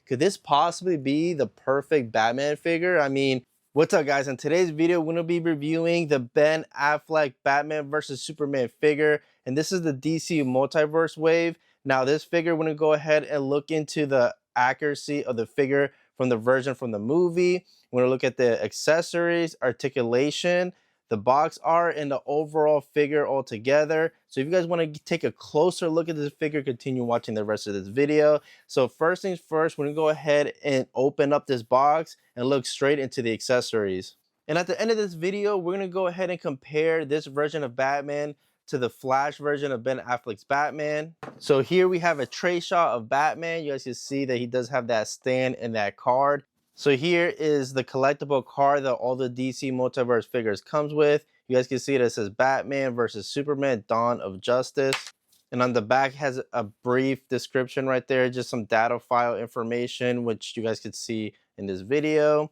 Could this possibly be the perfect Batman figure? I mean, what's up guys? In today's video, we're gonna be reviewing the Ben Affleck Batman versus Superman figure. And this is the DC Multiverse wave. Now this figure, we're gonna go ahead and look into the accuracy of the figure from the version from the movie. We're gonna look at the accessories, articulation, the box art, and the overall figure altogether. So if you guys want to take a closer look at this figure, continue watching the rest of this video. So first things first, we're gonna go ahead and open up this box and look straight into the accessories. And at the end of this video, we're gonna go ahead and compare this version of Batman to the Flash version of Ben Affleck's Batman. So here we have a tray shot of Batman. You guys can see that he does have that stand and that card. So here is the collectible card that all the DC Multiverse figures comes with. You guys can see that it says Batman versus Superman, Dawn of Justice. And on the back has a brief description right there, just some data file information, which you guys could see in this video.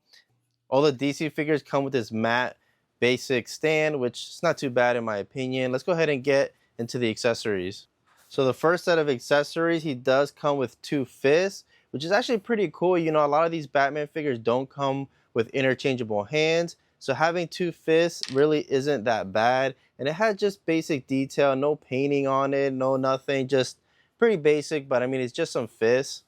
All the DC figures come with this matte basic stand, which is not too bad in my opinion. Let's go ahead and get into the accessories. So the first set of accessories, he does come with two fists, which is actually pretty cool. You know, a lot of these Batman figures don't come with interchangeable hands. So having two fists really isn't that bad. And it had just basic detail, no painting on it, no nothing, just pretty basic, but I mean, it's just some fists.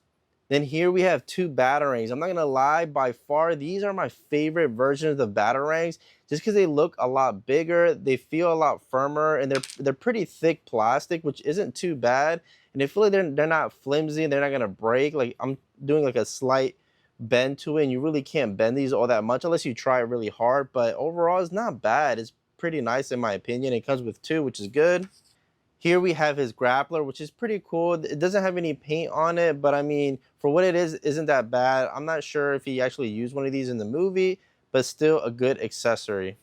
Then here we have two batarangs. I'm not gonna lie, by far, these are my favorite versions of batarangs just because they look a lot bigger, they feel a lot firmer, and they're pretty thick plastic, which isn't too bad. And I feel like they're not flimsy and they're not gonna break. Like I'm doing like a slight bend to it, and you really can't bend these all that much unless you try it really hard. But overall, it's not bad. It's pretty nice in my opinion. It comes with two, which is good. Here we have his grappler, which is pretty cool. It doesn't have any paint on it, but I mean, for what it is, isn't that bad. I'm not sure if he actually used one of these in the movie, but still a good accessory.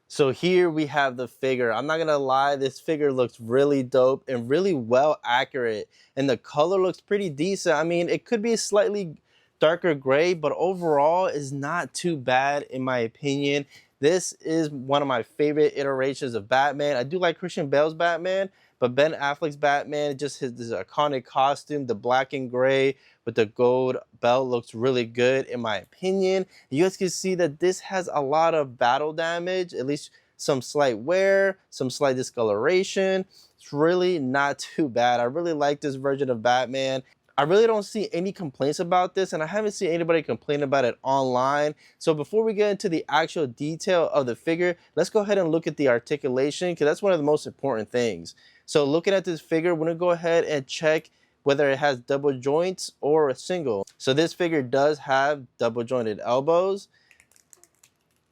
So here we have the figure. I'm not gonna lie, this figure looks really dope and really well accurate. And the color looks pretty decent. I mean, it could be slightly darker gray, but overall is not too bad in my opinion. This is one of my favorite iterations of Batman. I do like Christian Bale's Batman, but Ben Affleck's Batman, just his iconic costume, the black and gray with the gold belt looks really good in my opinion. You guys can see that this has a lot of battle damage, at least some slight wear, some slight discoloration. It's really not too bad. I really like this version of Batman. I really don't see any complaints about this, and I haven't seen anybody complain about it online. So before we get into the actual detail of the figure, let's go ahead and look at the articulation, because that's one of the most important things. So looking at this figure, we're gonna go ahead and check whether it has double joints or a single. So this figure does have double jointed elbows,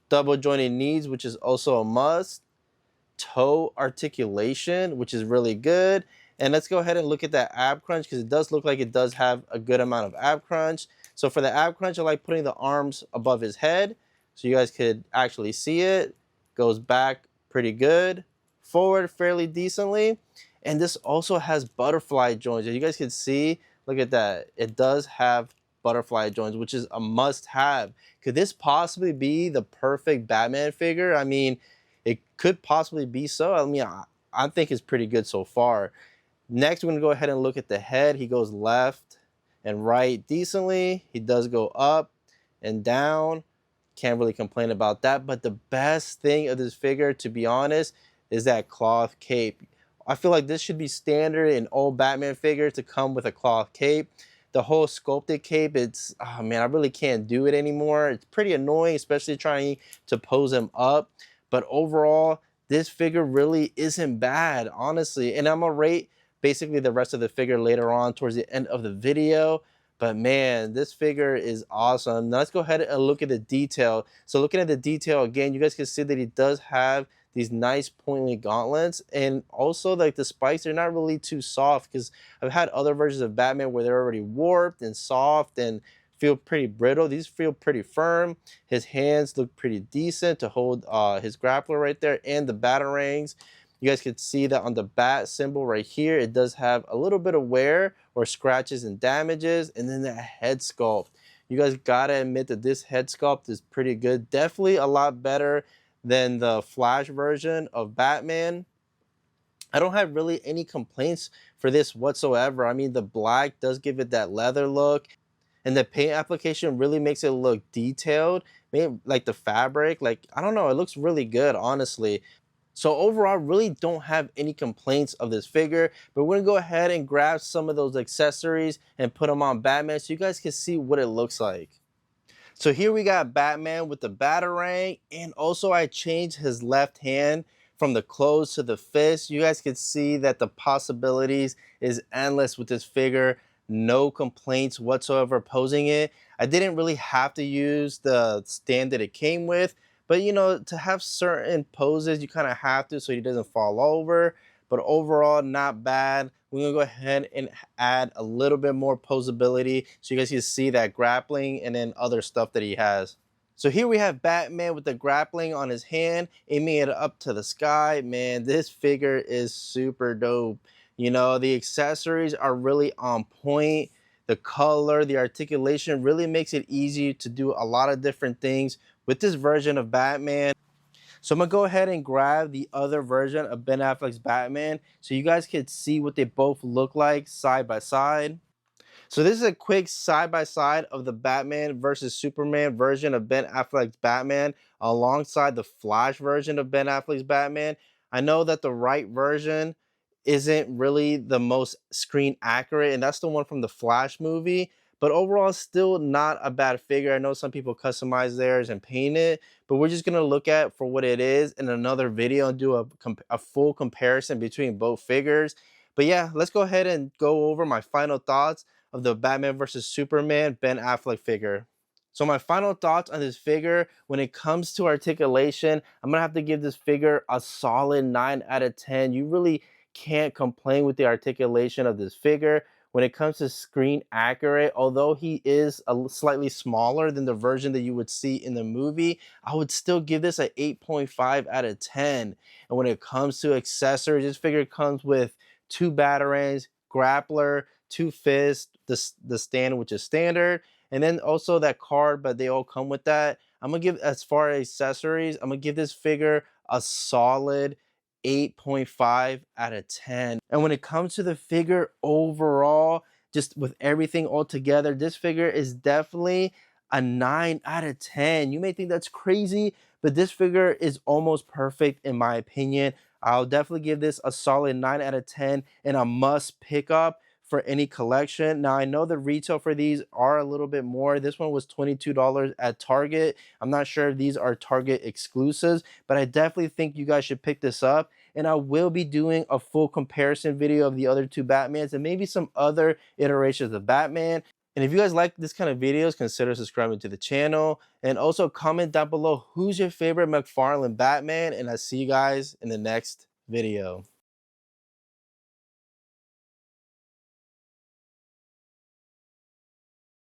double jointed knees, which is also a must, toe articulation, which is really good. And let's go ahead and look at that ab crunch, because it does look like it does have a good amount of ab crunch. So for the ab crunch, I like putting the arms above his head so you guys could actually see it. Goes back pretty good, forward fairly decently. And this also has butterfly joints. As you guys can see, look at that. It does have butterfly joints, which is a must have. Could this possibly be the perfect Batman figure? I mean, it could possibly be so. I mean, I think it's pretty good so far. Next, we're gonna go ahead and look at the head. He goes left and right decently. He does go up and down. Can't really complain about that. But the best thing of this figure, to be honest, is that cloth cape. I feel like this should be standard in all Batman figures to come with a cloth cape. The whole sculpted cape, it's, oh man, I really can't do it anymore. It's pretty annoying, especially trying to pose him up. But overall, this figure really isn't bad, honestly. And I'm gonna rate basically the rest of the figure later on towards the end of the video. But man, this figure is awesome. Now let's go ahead and look at the detail. So looking at the detail again, you guys can see that he does have these nice pointy gauntlets, and also like the spikes, they're not really too soft, because I've had other versions of Batman where they're already warped and soft and feel pretty brittle. These feel pretty firm. His hands look pretty decent to hold his grappler right there, and the batarangs. You guys can see that on the bat symbol right here, it does have a little bit of wear or scratches and damages. And then that head sculpt. You guys gotta admit that this head sculpt is pretty good. Definitely a lot better than the Flash version of Batman. I don't have really any complaints for this whatsoever. I mean, the black does give it that leather look. And the paint application really makes it look detailed. Maybe like the fabric, like, I don't know, it looks really good, honestly. So overall, really don't have any complaints of this figure, but we're gonna go ahead and grab some of those accessories and put them on Batman so you guys can see what it looks like. So here we got Batman with the Batarang, and also I changed his left hand from the clothes to the fist. You guys can see that the possibilities is endless with this figure. No complaints whatsoever posing it. I didn't really have to use the stand that it came with, but you know, to have certain poses, you kind of have to so he doesn't fall over. But overall, not bad. We're gonna go ahead and add a little bit more posability so you guys can see that grappling and then other stuff that he has. So here we have Batman with the grappling on his hand, aiming it up to the sky. Man, this figure is super dope. You know, the accessories are really on point. The color, the articulation really makes it easy to do a lot of different things with this version of Batman. So I'm gonna go ahead and grab the other version of Ben Affleck's Batman so you guys can see what they both look like side by side. So this is a quick side-by-side of the Batman versus Superman version of Ben Affleck's Batman alongside the Flash version of Ben Affleck's Batman. I know that the right version isn't really the most screen accurate, and that's the one from the Flash movie, but overall still not a bad figure. I know some people customize theirs and paint it, but we're just gonna look at for what it is in another video and do a full comparison between both figures. But yeah, let's go ahead and go over my final thoughts of the Batman vs. Superman Ben Affleck figure. So my final thoughts on this figure, when it comes to articulation, I'm gonna have to give this figure a solid 9 out of 10. You really can't complain with the articulation of this figure. When it comes to screen accurate, although he is slightly smaller than the version that you would see in the movie, I would still give this an 8.5 out of 10. And when it comes to accessories, this figure comes with 2 batarangs, grappler, 2 fists, the stand which is standard, and then also that card, but they all come with that. I'm gonna give, as far as accessories, I'm gonna give this figure a solid 8.5 out of 10. And when it comes to the figure overall, just with everything all together, this figure is definitely a 9 out of 10. You may think that's crazy, but this figure is almost perfect in my opinion. I'll definitely give this a solid 9 out of 10 and a must pick up for any collection. Now I know the retail for these are a little bit more. This one was $22 at Target. I'm not sure if these are Target exclusives, but I definitely think you guys should pick this up. And I will be doing a full comparison video of the other 2 Batmans and maybe some other iterations of Batman. And if you guys like this kind of videos, consider subscribing to the channel. And also comment down below who's your favorite McFarlane Batman. And I'll see you guys in the next video.